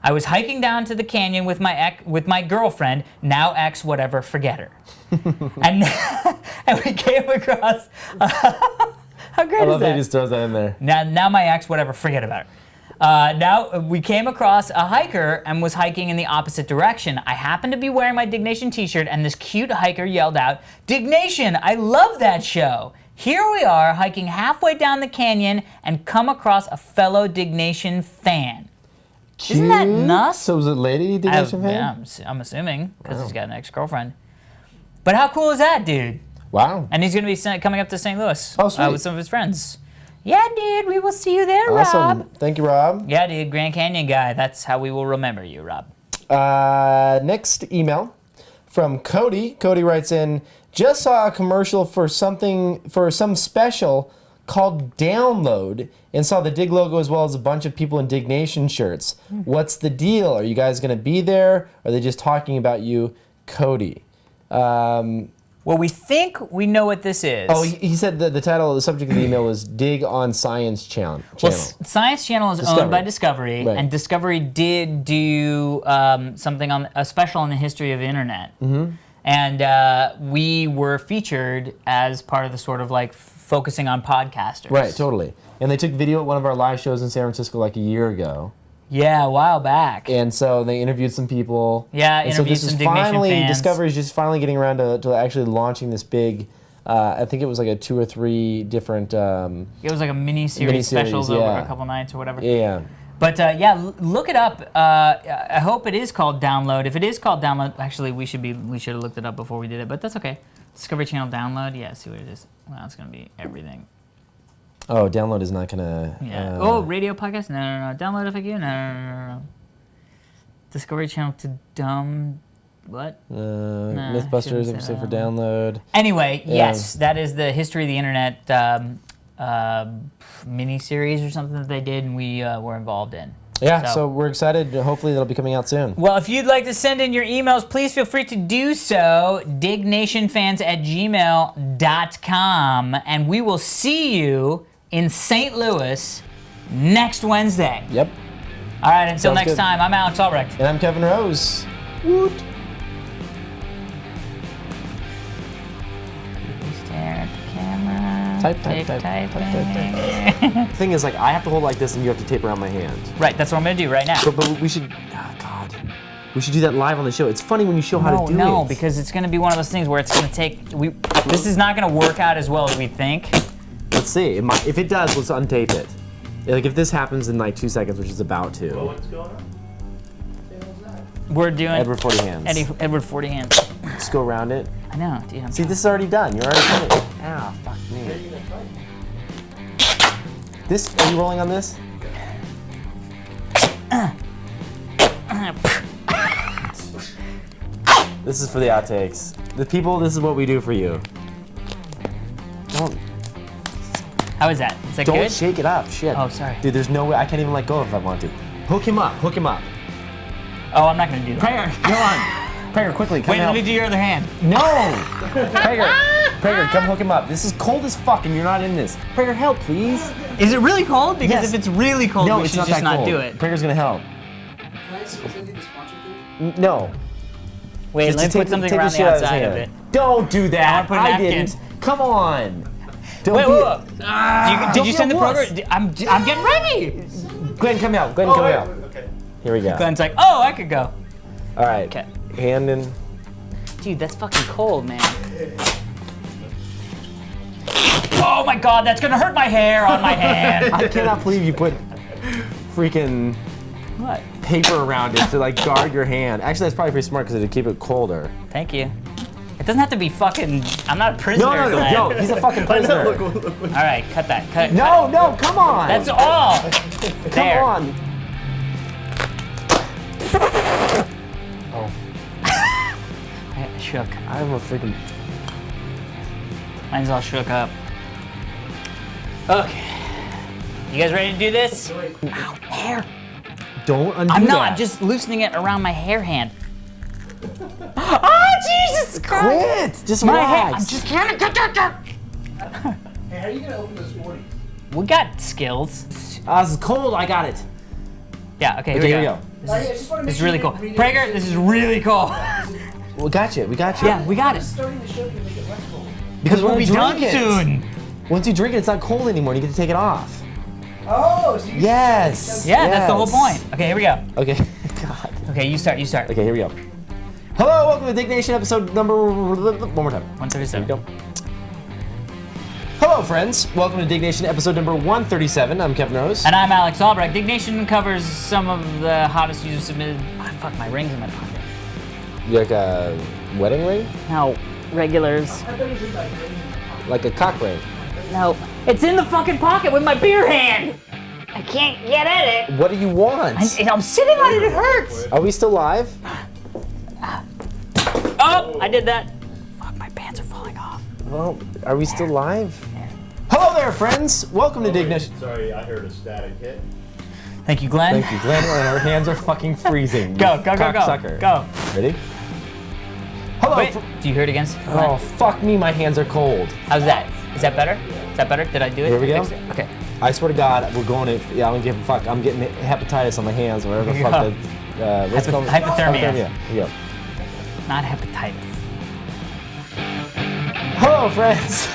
I was hiking down to the canyon with my girlfriend, now ex, whatever, forget her. and we came across, how great I is love that that? he just throws that in there. Now my ex, whatever, forget about her. Now we came across a hiker and was hiking in the opposite direction. I happened to be wearing my Diggnation t-shirt, and this cute hiker yelled out, "Diggnation, I love that show." Here we are hiking halfway down the canyon and come across a fellow Diggnation fan. Cute. Isn't that nuts? So was it lady Diggnation fan? Yeah, I'm assuming, because he's got an ex-girlfriend. But how cool is that, dude? Wow. And he's going to be coming up to St. Louis Oh, sweet. with some of his friends. Yeah, dude, we will see you there, Awesome. Rob. Thank you, Rob. Yeah, dude, Grand Canyon guy. That's how we will remember you, Rob. Next email from Cody. Cody writes in, just saw a commercial for some special called Download and saw the Dig logo as well as a bunch of people in Diggnation shirts. What's the deal? Are you guys going to be there? Or are they just talking about you, Cody? Well, we think we know what this is. Oh, he said the title, the subject of the email was "Dig on Science Channel." Well, Science Channel is owned by Discovery, Right. and Discovery did do something on a special on the history of the internet, and we were featured as part of the sort of like focusing on podcasters. Right, totally. And they took video at one of our live shows in San Francisco like a year ago. Yeah, a while back. And so they interviewed some people. Yeah, and so interviewed this is some Diggnation finally, fans. Discovery's just finally getting around to actually launching this big, I think it was like a 2 or 3 different... It was like a mini-series specials over a couple nights or whatever. Yeah. But yeah, look it up. I hope it is called Download. If it is called Download, actually we should have looked it up before we did it, but that's okay. Discovery Channel Download, yeah, see what it is. Well, it's gonna be everything. Oh, download is not gonna... Yeah. Radio podcast? No. Download FAQ? No. Discovery Channel to dumb... What? Mythbusters shouldn't say episode for that. download. Anyway, yes, that is the history of the internet mini-series or something that they did and we were involved in. Yeah, so we're excited. Hopefully that'll be coming out soon. Well, if you'd like to send in your emails, please feel free to do so. dignationfans@gmail.com. And we will see you in St. Louis next Wednesday. Yep. All right, until Sounds next good. time, I'm Alex Albrecht. And I'm Kevin Rose. Woot. Stare at the camera. Type. The thing is, like, I have to hold like this and you have to tape around my hand. Right, that's what I'm going to do right now. But we should... Oh, God. We should do that live on the show. It's funny when you show how to do it. No, because it's going to be one of those things where it's going to take... This is not going to work out as well as we think. Let's see. If it does, let's untape it. Like, if this happens in like 2 seconds, which is about to. Well, what's going on? We're doing... Edward 40 hands. Edward 40 hands. Just go around it. I know, dude. See, this is already done. You're already finished. Ow, fuck me. This, are you rolling on this? This is for the outtakes. The people, this is what we do for you. How is that? Is that Don't good? shake it up, shit. Oh, sorry. Dude, there's no way, I can't even let go if I want to. Hook him up. Oh, I'm not going to do that. Prager, come on. Prager, quickly, come Wait, help. let me do your other hand. No! Prager, come hook him up. This is cold as fuck and you're not in this. Prager, help, please. Is it really cold? Because Yes. if it's really cold, No, we it's should not just that not cold. do it. Prager's gonna help. Can I send you the sponsor thing? No. Wait, Just let me take put something take around the the shit out of his outside of hand. it. Don't do that. put a I napkin. didn't. Come on. Don't Wait, be- whoa. Did you Don't send be the a wuss. program? I'm getting ready. Glenn, come out. Glenn, come out. Okay. Here we go. Glenn's like, oh, I could go. All right. Okay. Hand in. Dude, that's fucking cold, man. Oh my god, that's gonna hurt my hair on my hand. I cannot believe you put freaking What? paper around it to like guard your hand. Actually, that's probably pretty smart because it'd keep it colder. Thank you. It doesn't have to be fucking. I'm not a prisoner, No, Glenn. he's a fucking prisoner. All right, cut that. Cut. No, come on. That's all. Come There. on. I shook. I'm a freaking. Mine's all shook up. Okay. You guys ready to do this? Ow, hair. Don't undo I'm that. not. I'm just loosening it around my hair hand. Oh, Jesus Christ! Quit. Just My hair. I'm relax. just trying to get that. Hey, how are you gonna open those 40s? We got skills. This is cold. I got it. Yeah. Okay. Okay, Here we go. This is really cool. Prager, this is really cool. We got you. We got you. Yeah, we got it. Starting the show can make it less cold. Because We'll we're be gonna done drink it. soon. Once you drink it, it's not cold anymore. And you get to take it off. Oh, so you Yes. Yeah, that's the whole Yes. point. Okay, here we go. Okay. God. Okay, you start. You start. Okay, here we go. Hello, welcome to Diggnation episode number. One more time. 137. Here we go. Hello, friends. Welcome to Diggnation episode number 137. I'm Kevin Rose. And I'm Alex Albrecht. Diggnation covers some of the hottest users submitted. Oh, fuck, my ring's in my pocket. You like a wedding ring? No, regulars. I bet you did like Like a cock ring? No, it's in the fucking pocket with my beer hand. I can't get at it. What do you want? I'm sitting on it. It hurts. Are we still live? Oh, I did that. Fuck, my pants are falling off. Well, are we still live? Hello there, friends. Welcome to Diggnation. Sorry, I heard a static hit. Thank you, Glenn. Thank you, Glenn. And our hands are fucking freezing. Go, you go, go, go. cocksucker. Go. Ready? Hello, Wait, do you hear it again? Oh, fuck me, my hands are cold. How's that? Is that better? Is that better? Did I do it? Here we go. Fix it? Okay. I swear to God, we're going to. Yeah, I don't give a fuck. I'm getting hepatitis on my hands, whatever the fuck. What's it called? Hypothermia. Here we go. Not hepatitis. Hello, friends.